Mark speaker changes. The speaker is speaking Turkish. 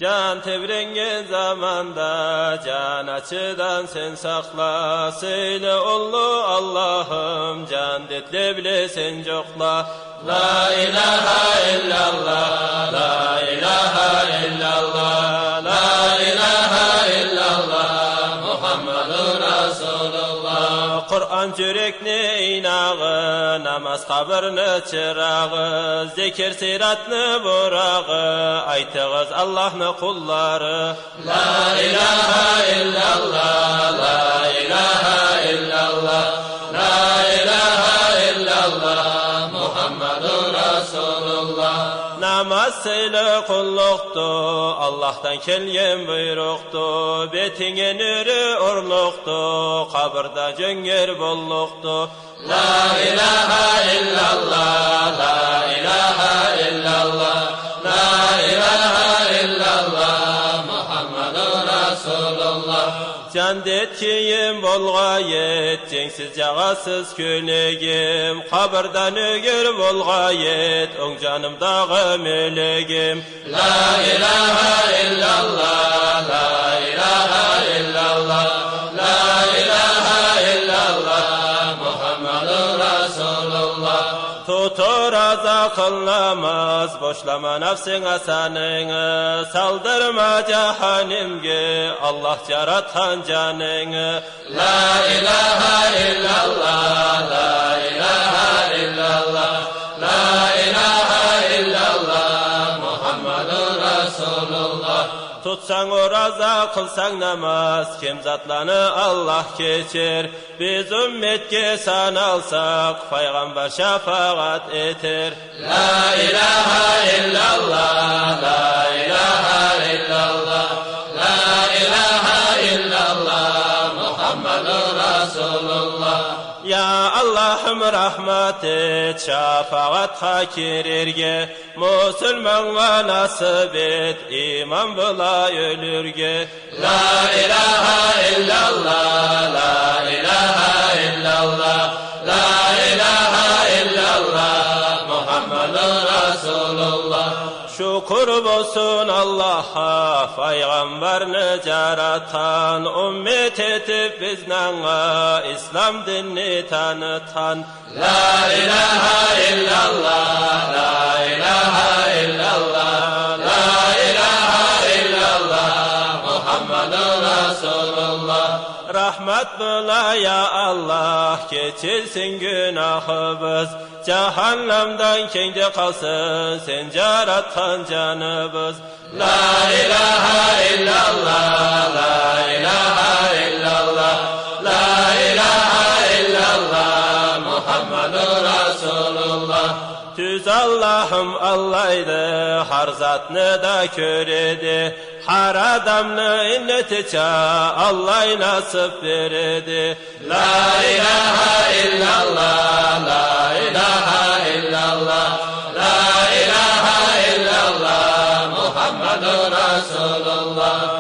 Speaker 1: Can tebrengen zamanda can açıdan sen sakla. Söyle ollu Allah'ım can detle bile sen cokla. La ilahe illallah, la ilahe illallah, la ilahe illallah, Muhammedun Resulullah. Kur'an yürekni inağı, namaz kabırını çırağı, zikir siratını burağı, aytığız Allah'ını kulları. La ilahe illallah, la ilahe illallah, la ilahe illallah, Muhammedun Resulullah. Namaz söyle kulluktu, Allah'tan kelgen buyruktu, betine nürü urluktu, kabırda jönger bolluktu. La ilahe illallah, la ilahe illallah, la ilahe illallah, Muhammedun Resulullah. Can detkiyim bolgayet, censiz cağasız kölegim, kabırdan ögür bolgayet, on canımdağı melegim. La ilahe illallah, la ilahe illallah, la ilahe illallah, Muhammedun Resulullah. Tutur aza kıllamaz, boşlama nafsın asanını, saldırma cehennemge, Allah yaratan canını. La ilahe illallah, la ilahe illallah, la ilahe illallah, Muhammedun Resulullah. Tutsan oraza, kılsan namaz, kim zatlanı Allah geçer. Biz ümmetke sanalsak, peygamber şefaat eter. La ilahe illallah, la ilahe illallah, la ilahe illallah, Muhammedun Resulullah. Ya Allah'ım rahmet et, şefaat hakirerge, Müslüman'a nasip et, iman bula ölürge. La ilahe illallah, la ilahe illallah, la ilahe illallah, Muhammedun Resulullah. Şükür olsun Allah'a, peygamberini jaratan, ümmet etip biznanga İslam dinini tanıtan. La ilahe illallah, la ilahe illallah, la ilahe illallah, Muhammedun Resulullah. Rahmet bula ya Allah, geçilsin günahımız, cehennemden kendi kalsın sen jaratan canımız. La ilahe illallah, la ilahe illallah, la ilahe illallah, Muhammedun Resulullah. Tüz Allah'ım Allah'ydı, har zatını da köredi, har adamını innetice Allah nasip veredi. La ilahe illallah, la ilahe illallah, la ilahe illallah, Muhammedun Resulullah.